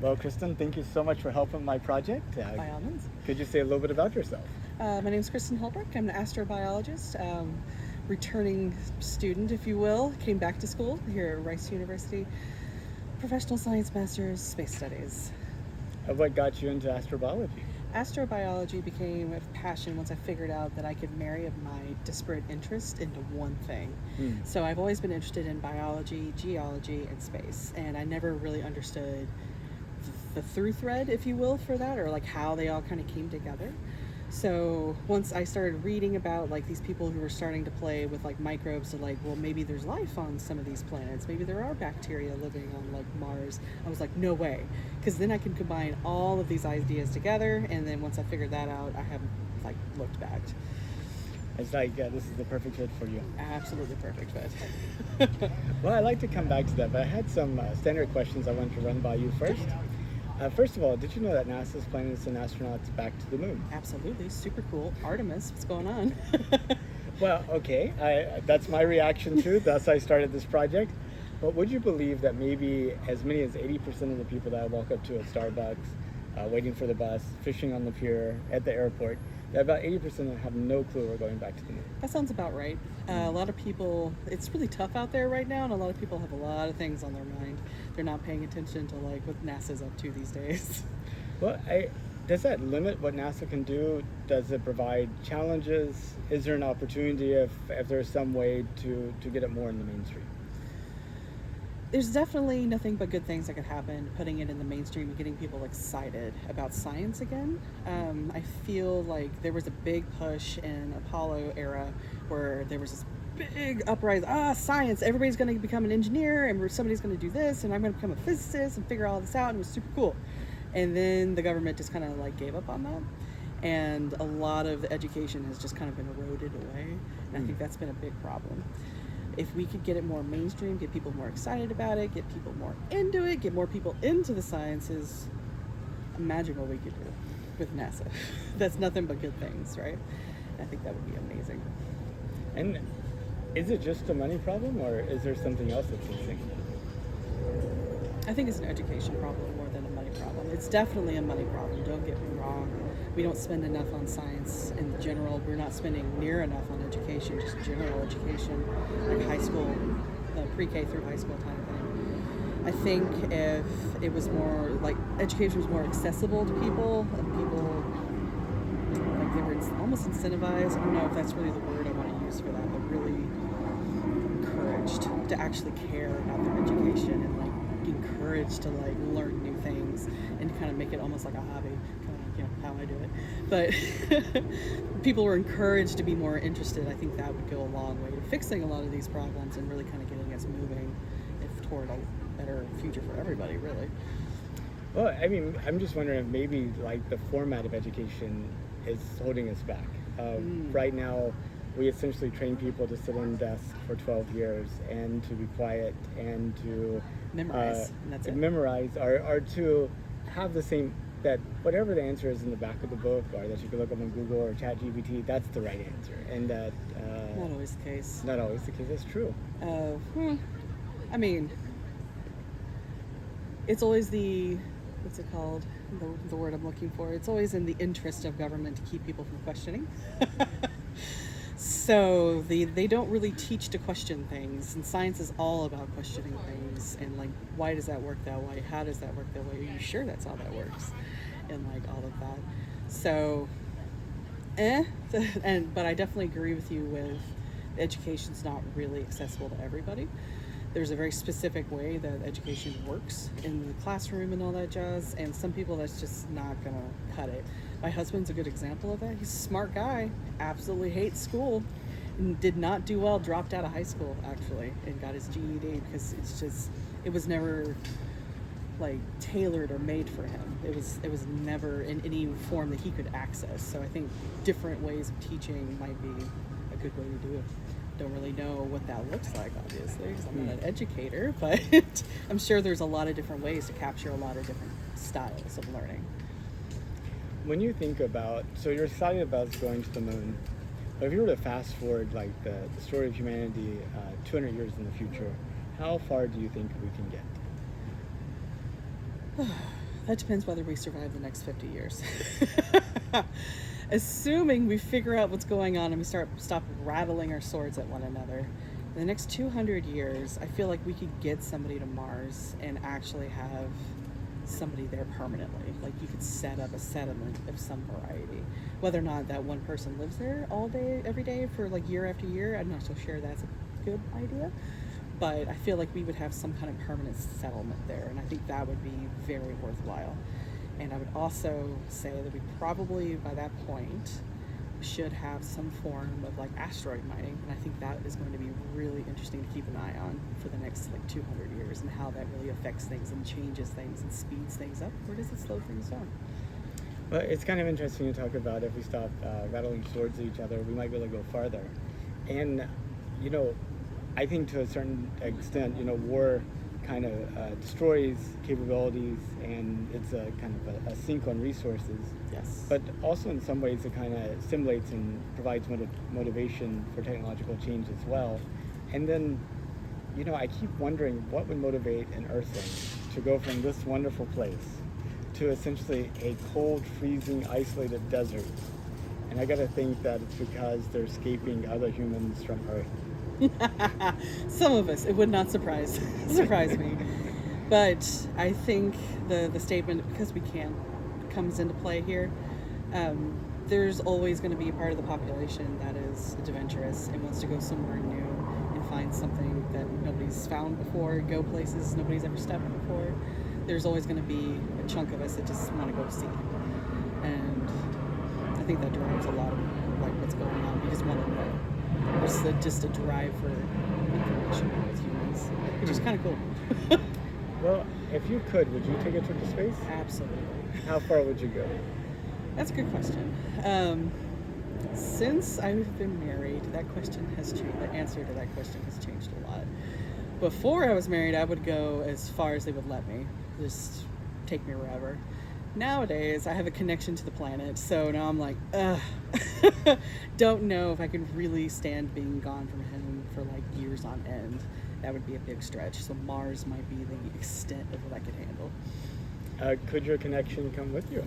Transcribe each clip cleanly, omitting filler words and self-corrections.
Well, Kristen, thank you so much for helping my project. By all means. Could you say a little bit about yourself? My name is Kristen Holbrook. I'm an astrobiologist, returning student, if you will. Came back to school here at Rice University. Professional Science Master's, Space Studies. What got you into astrobiology? Astrobiology became a passion once I figured out that I could marry my disparate interests into one thing. So I've always been interested in biology, geology, and space, and I never really understood the through thread, if you will, for that, or like how they all kind of came together. So once I started reading about like these people who were starting to play with like microbes, so like, well, maybe there's life on some of these planets, maybe there are bacteria living on like Mars, I was like, no way, because then I can combine all of these ideas together, and then once I figured that out, I haven't like looked back. It's like, this is the perfect fit for you. Absolutely perfect fit. Well, I'd like to come back to that, but I had some standard questions I wanted to run by you first. First of all, did you know that NASA is planning to send astronauts back to the moon? Absolutely, super cool. Artemis, what's going on? Well, okay, that's my reaction too. Thus, I started this project. But would you believe that maybe as many as 80% of the people that I walk up to at Starbucks, waiting for the bus, fishing on the pier, at the airport, that about 80% have no clue we're going back to the moon? That sounds about right. A lot of people, it's really tough out there right now, and a lot of people have a lot of things on their mind. They're not paying attention to like what NASA's up to these days. Well, does that limit what NASA can do? Does it provide challenges? Is there an opportunity if there's some way to get it more in the mainstream? There's definitely nothing but good things that could happen putting it in the mainstream and getting people excited about science again. I feel like there was a big push in Apollo era where there was this big uprising. Science, everybody's going to become an engineer, and somebody's going to do this, and I'm going to become a physicist and figure all this out, and it was super cool. And then the government just kind of like gave up on that, and a lot of the education has just kind of been eroded away, and I think that's been a big problem. If we could get it more mainstream, get people more excited about it, get people more into it, get more people into the sciences, imagine what we could do with NASA. That's nothing but good things, right? I think that would be amazing. And is it just a money problem, or is there something else that's missing? I think it's an education problem more than a money problem. It's definitely a money problem, don't get me wrong. We don't spend enough on science in general. We're not spending near enough on education, just general education, like high school, pre-K through high school kind of thing. I think if it was more, like, education was more accessible to people, and people, like, they were almost incentivized, I don't know if that's really the word I want to use for that, but really encouraged to actually care about their education, and, like, encouraged to, like, learn new things and kind of make it almost like a hobby. How I do it, but people were encouraged to be more interested. I think that would go a long way to fixing a lot of these problems and really kind of getting us moving toward a better future for everybody, really. Well, I mean, I'm just wondering if maybe like the format of education is holding us back. Right now, we essentially train people to sit in desks for 12 years and to be quiet and to Memorize, and that's it. Memorize, or to have the same, that whatever the answer is in the back of the book, or that you can look up on Google or ChatGPT, that's the right answer, and that Not always the case. not always the case. That's true. I mean, it's always what's it called? The word I'm looking for. It's always in the interest of government to keep people from questioning. So they don't really teach to question things, and science is all about questioning things, and like, why does that work that way? How does that work that way? Are you sure that's how that works? And like all of that. So, but I definitely agree with you with education's not really accessible to everybody. There's a very specific way that education works in the classroom and all that jazz, and some people that's just not gonna cut it. My husband's a good example of that. He's a smart guy, absolutely hates school, and did not do well, dropped out of high school actually, and got his GED because it was never like tailored or made for him. It was never in any form that he could access. So I think different ways of teaching might be a good way to do it. Don't really know what that looks like, obviously, because I'm not an educator, but I'm sure there's a lot of different ways to capture a lot of different styles of learning. When you think about, so you're excited about us going to the moon, but if you were to fast forward like the story of humanity 200 years in the future, how far do you think we can get? That depends whether we survive the next 50 years. Assuming we figure out what's going on and we stop rattling our swords at one another. In the next 200 years, I feel like we could get somebody to Mars and actually have somebody there permanently. Like you could set up a settlement of some variety. Whether or not that one person lives there all day, every day for like year after year, I'm not so sure that's a good idea. But I feel like we would have some kind of permanent settlement there, and I think that would be very worthwhile. And I would also say that we probably, by that point, should have some form of like asteroid mining, and I think that is going to be really interesting to keep an eye on for the next like 200 years, and how that really affects things and changes things and speeds things up, or does it slow things down? Well, it's kind of interesting to talk about if we stop rattling swords at each other, we might be able to go farther. And, you know, I think to a certain extent, you know, war kind of destroys capabilities, and it's a kind of a sink on resources. Yes. But also in some ways it kind of stimulates and provides motivation for technological change as well. And then, you know, I keep wondering what would motivate an Earthling to go from this wonderful place to essentially a cold, freezing, isolated desert. And I gotta think that it's because they're escaping other humans from Earth. Some of us, it would not surprise me. But I think the statement, because we can, comes into play here. There's always going to be a part of the population that is adventurous and wants to go somewhere new and find something that nobody's found before, go places nobody's ever stepped before. There's always going to be a chunk of us that just want to go see. And I think that drives a lot of like what's going on. We just want to know. There's just a drive for information with humans, which is kind of cool. Well, if you could, would you take a trip to space? Absolutely. How far would you go? That's a good question. Since I've been married, that question has changed. The answer to that question has changed a lot. Before I was married, I would go as far as they would let me. Just take me wherever. Nowadays, I have a connection to the planet, so now I'm like, don't know if I can really stand being gone from him for like years on end. That would be a big stretch. So Mars might be the extent of what I could handle. Could your connection come with you?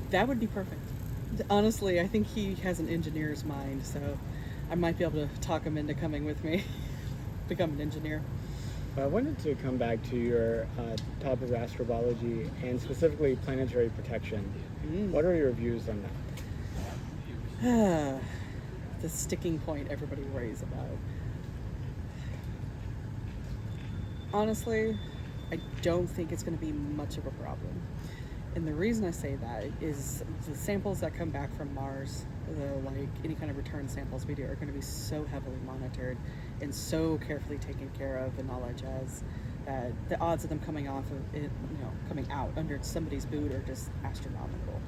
That would be perfect. Honestly, I think he has an engineer's mind, so I might be able to talk him into coming with me, become an engineer. I wanted to come back to your topic of astrobiology and specifically planetary protection. What are your views on that? The sticking point everybody worries about. Honestly, I don't think it's going to be much of a problem. And the reason I say that is the samples that come back from Mars, like any kind of return samples we do, are going to be so heavily monitored and so carefully taken care of and all that jazz that the odds of them coming off of it, coming out under somebody's boot are just astronomical.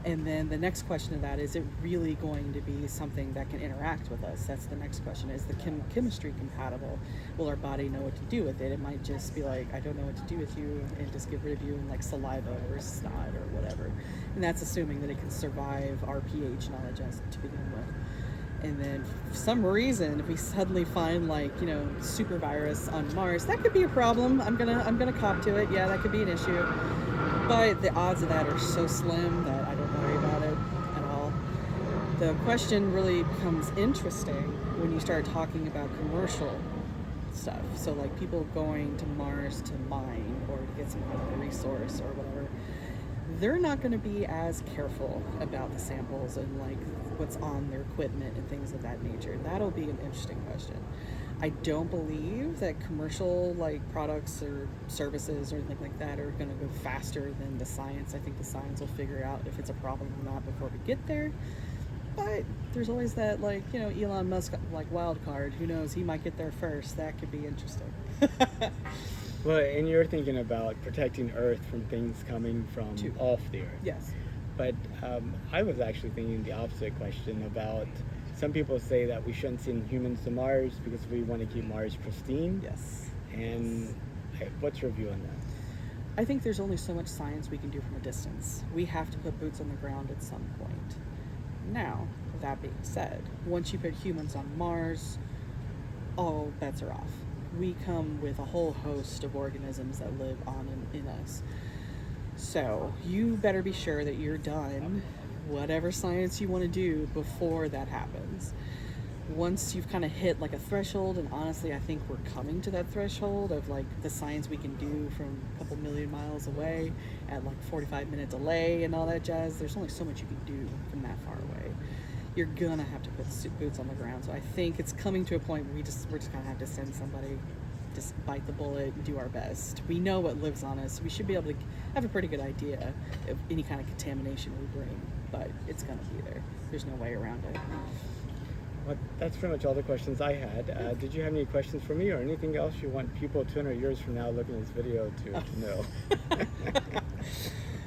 And then the next question of that, is it really going to be something that can interact with us? That's the next question. Is the chemistry compatible? Will our body know what to do with it? It might just be like, I don't know what to do with you, and just get rid of you in like saliva or snot or whatever. And that's assuming that it can survive our pH and all that jazz to begin with. And then for some reason, if we suddenly find super virus on Mars, that could be a problem. I'm gonna cop to it. Yeah, that could be an issue. But the odds of that are so slim that I don't worry about it at all. The question really becomes interesting when you start talking about commercial stuff. So like people going to Mars to mine or to get some kind of resource or whatever. They're not going to be as careful about the samples and like what's on their equipment and things of that nature. That'll be an interesting question. I don't believe that commercial products or services or anything like that are going to go faster than the science. I think the science will figure out if it's a problem or not before we get there. But there's always that Elon Musk wild card. Who knows? He might get there first. That could be interesting. Well, and you're thinking about protecting Earth from things coming from off the Earth. Yes. But I was actually thinking the opposite question about, some people say that we shouldn't send humans to Mars because we want to keep Mars pristine. Yes. And what's your view on that? I think there's only so much science we can do from a distance. We have to put boots on the ground at some point. Now, with that being said, once you put humans on Mars, all bets are off. We come with a whole host of organisms that live on and in us. So you better be sure that you're done whatever science you want to do before that happens. Once you've kind of hit like a threshold, and honestly I think we're coming to that threshold of like the science we can do from a couple million miles away at like 45-minute delay and all that jazz, there's only so much you can do from that far away. You're gonna have to put boots on the ground. So I think it's coming to a point where we're just gonna have to send somebody, just bite the bullet and do our best. We know what lives on us. We should be able to have a pretty good idea of any kind of contamination we bring, but it's gonna be there. There's no way around it. Well, that's pretty much all the questions I had. Did you have any questions for me or anything else you want people 200 years from now looking at this video to know?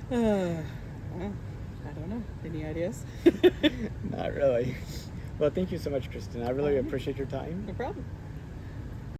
Well, I don't know. Any ideas? Not really. Well, thank you so much, Kristen. I really appreciate your time. No problem.